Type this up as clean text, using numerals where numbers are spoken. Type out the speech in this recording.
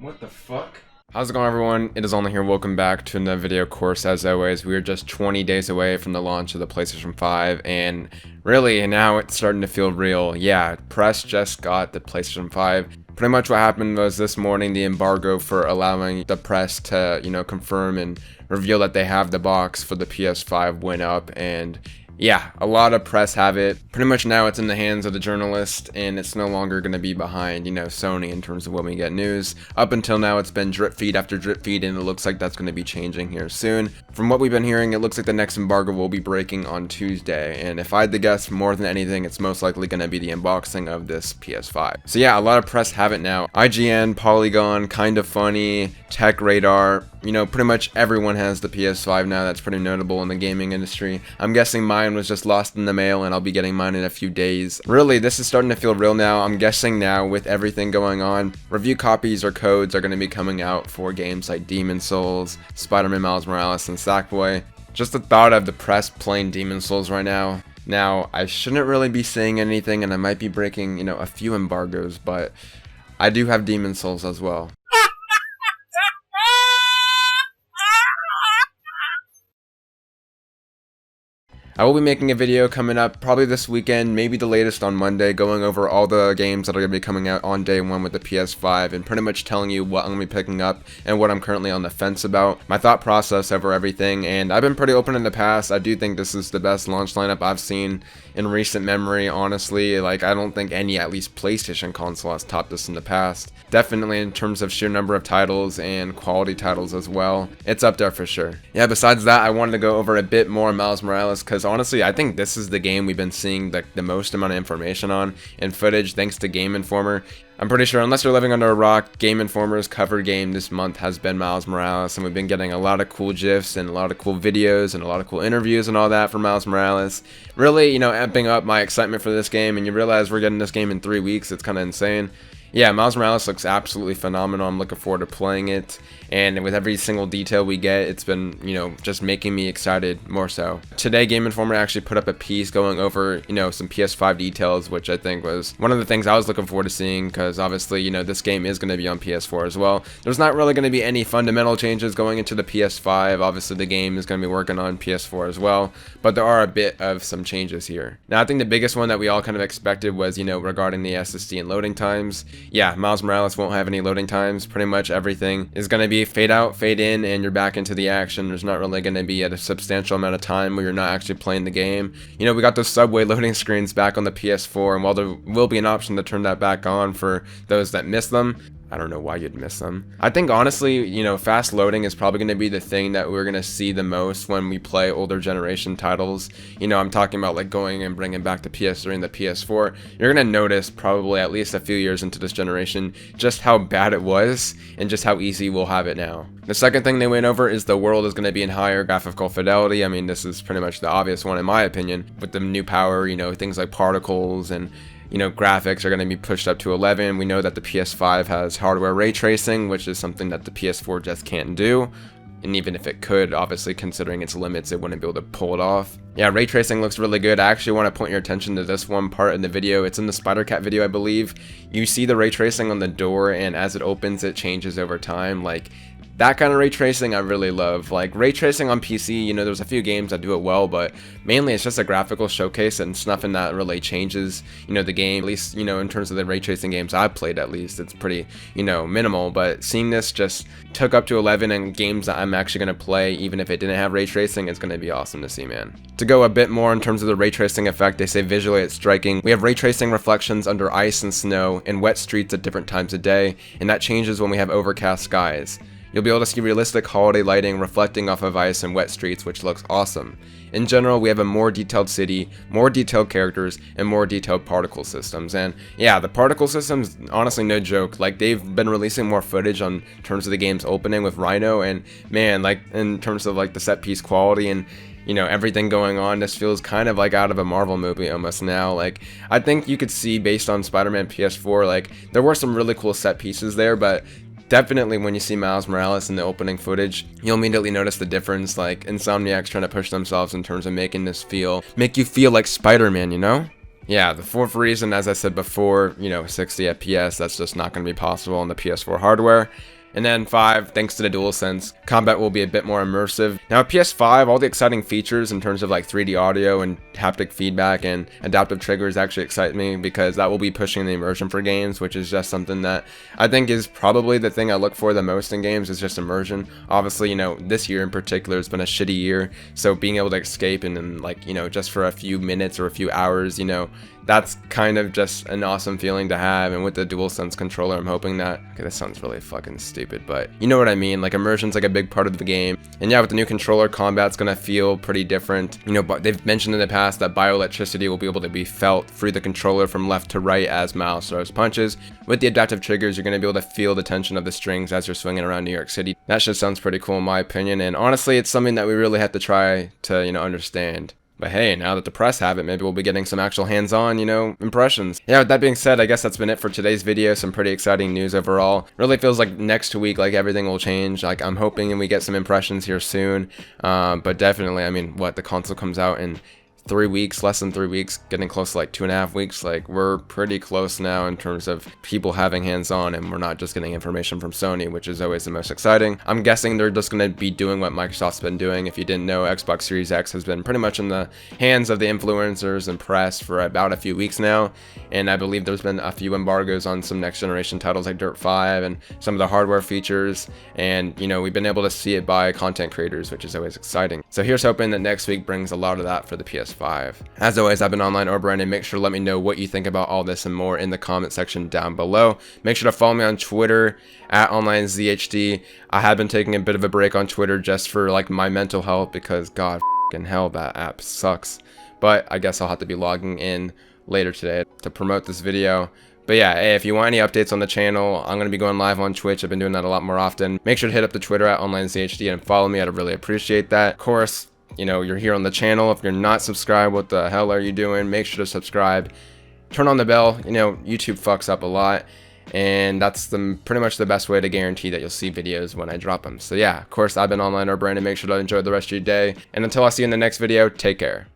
What the fuck? How's it going, everyone? It is Only here. Welcome back to another video. Of course, as always, we are just 20 days away from the launch of the PlayStation 5, and really, now it's starting to feel real. Yeah, press just got the PlayStation 5. Pretty much what happened was this morning, the embargo for allowing the press to, confirm and reveal that they have the box for the PS5 went up, and yeah, a lot of press have it. Pretty much now it's in the hands of the journalist, and it's no longer going to be behind, Sony in terms of when we get news. Up until now, it's been drip feed after drip feed, and it looks like that's going to be changing here soon. From what we've been hearing, it looks like the next embargo will be breaking on Tuesday, and if I had to guess, more than anything, it's most likely going to be the unboxing of this PS5. So yeah, a lot of press have it now. IGN, Polygon, Kinda Funny, Tech Radar, pretty much everyone has the PS5 now. That's pretty notable in the gaming industry. I'm guessing mine was just lost in the mail, and I'll be getting mine in a few days. Really, this is starting to feel real now. I'm guessing now, with everything going on, review copies or codes are going to be coming out for games like Demon's Souls, Spider-Man Miles Morales, and Sackboy. Just the thought of the press playing Demon's Souls right now. Now, I shouldn't really be saying anything, and I might be breaking, a few embargoes, but I do have Demon's Souls as well. I will be making a video coming up probably this weekend, maybe the latest on Monday, going over all the games that are going to be coming out on day one with the PS5 and pretty much telling you what I'm going to be picking up and what I'm currently on the fence about, my thought process over everything. And I've been pretty open in the past. I do think this is the best launch lineup I've seen in recent memory, honestly. I don't think any, at least PlayStation console, has topped this in the past. Definitely in terms of sheer number of titles and quality titles as well. It's up there for sure. Yeah, besides that, I wanted to go over a bit more Miles Morales, because honestly, I think this is the game we've been seeing the most amount of information on and footage, thanks to Game Informer. I'm pretty sure, unless you're living under a rock, Game Informer's cover game this month has been Miles Morales, and we've been getting a lot of cool GIFs and a lot of cool videos and a lot of cool interviews and all that for Miles Morales. Really, amping up my excitement for this game, and you realize we're getting this game in 3 weeks. It's kind of insane. Yeah, Miles Morales looks absolutely phenomenal. I'm looking forward to playing it, and with every single detail we get, it's been, just making me excited more so. Today, Game Informer actually put up a piece going over, some PS5 details, which I think was one of the things I was looking forward to seeing, because obviously, this game is going to be on PS4 as well. There's not really going to be any fundamental changes going into the PS5. Obviously, the game is going to be working on PS4 as well, but there are a bit of some changes here. Now, I think the biggest one that we all kind of expected was, regarding the SSD and loading times. Yeah, Miles Morales won't have any loading times. Pretty much everything is going to be fade out, fade in, and you're back into the action. There's not really going to be a substantial amount of time where you're not actually playing the game. We got those subway loading screens back on the PS4, and while there will be an option to turn that back on for those that miss them, I don't know why you'd miss them. I think honestly, fast loading is probably going to be the thing that we're going to see the most when we play older generation titles. I'm talking about like going and bringing back the PS3 and the PS4. You're going to notice probably at least a few years into this generation just how bad it was and just how easy we'll have it now. The second thing they went over is the world is going to be in higher graphical fidelity. I mean, this is pretty much the obvious one in my opinion, with the new power, things like particles and graphics are going to be pushed up to 11. We know that the PS5 has hardware ray tracing, which is something that the PS4 just can't do. And even if it could, obviously considering its limits, it wouldn't be able to pull it off. Yeah, ray tracing looks really good. I actually want to point your attention to this one part in the video. It's in the Spider-Cat video, I believe. You see the ray tracing on the door, and as it opens, it changes over time. That kind of ray tracing I really love. Ray tracing on PC, there's a few games that do it well, but mainly it's just a graphical showcase, and it's nothing that really changes, the game, at least, in terms of the ray tracing games I've played. At least it's pretty, minimal. But seeing this just took up to 11 in games that I'm actually going to play, even if it didn't have ray tracing, it's going to be awesome to see, man. To go a bit more in terms of the ray tracing effect, they say visually it's striking. We have ray tracing reflections under ice and snow and wet streets at different times of day, and that changes when we have overcast skies. You'll be able to see realistic holiday lighting reflecting off of ice and wet streets, which looks awesome. In general, we have a more detailed city, more detailed characters, and more detailed particle systems. And yeah, the particle systems, honestly, no joke. They've been releasing more footage on terms of the game's opening with Rhino, and man, in terms of the set piece quality and everything going on, this feels kind of out of a Marvel movie almost now. I think you could see, based on Spider-Man PS4, there were some really cool set pieces there, but definitely when you see Miles Morales in the opening footage, you'll immediately notice the difference. Insomniac's trying to push themselves in terms of making this make you feel like Spider-Man, Yeah, the fourth reason, as I said before, 60 FPS, that's just not going to be possible on the PS4 hardware. And then 5, thanks to the DualSense, combat will be a bit more immersive. Now PS5, all the exciting features in terms of like 3D audio and haptic feedback and adaptive triggers actually excite me, because that will be pushing the immersion for games, which is just something that I think is probably the thing I look for the most in games, is just immersion. Obviously, you know, this year in particular has been a shitty year, so being able to escape and then, like, you know, just for a few minutes or a few hours, you know, that's kind of just an awesome feeling to have. And with the DualSense controller, I'm hoping that, okay, this sounds really fucking stupid, but you know what I mean, like immersion's like a big part of the game. And yeah, with the new controller, combat's gonna feel pretty different, you know, but they've mentioned in the past that bioelectricity will be able to be felt through the controller from left to right as Miles throws punches. With the adaptive triggers, you're gonna be able to feel the tension of the strings as you're swinging around New York City. That shit sounds pretty cool in my opinion, and honestly, it's something that we really have to try to, you know, understand. But hey, now that the press have it, maybe we'll be getting some actual hands-on, you know, impressions. Yeah, with that being said, I guess that's been it for today's video. Some pretty exciting news overall. Really feels like next week, like everything will change. Like I'm hoping we get some impressions here soon. But definitely, I mean, what, the console comes out in 3 weeks, less than 3 weeks, getting close to like 2.5 weeks. Like we're pretty close now in terms of people having hands-on, and we're not just getting information from Sony, which is always the most exciting. I'm guessing they're just going to be doing what Microsoft's been doing. If you didn't know, Xbox Series X has been pretty much in the hands of the influencers and press for about a few weeks now, and I believe there's been a few embargoes on some next generation titles like Dirt 5 and some of the hardware features, and you know, we've been able to see it by content creators, which is always exciting. So here's hoping that next week brings a lot of that for the PS5. As always, I've been Online or Brandon. Make sure to let me know what you think about all this and more in the comment section down below. Make sure to follow me on Twitter at OnlineZhD. I have been taking a bit of a break on Twitter just for like my mental health, because god f***ing hell, that app sucks. But I guess I'll have to be logging in later today to promote this video. But yeah, hey, if you want any updates on the channel, I'm going to be going live on Twitch. I've been doing that a lot more often. Make sure to hit up the Twitter at OnlineZhD and follow me. I'd really appreciate that. Of course, you know, you're here on the channel. If you're not subscribed, what the hell are you doing? Make sure to subscribe. Turn on the bell. You know, YouTube fucks up a lot, and that's pretty much the best way to guarantee that you'll see videos when I drop them. So yeah, of course, I've been Online or Brandon. Make sure to enjoy the rest of your day, and until I see you in the next video, take care.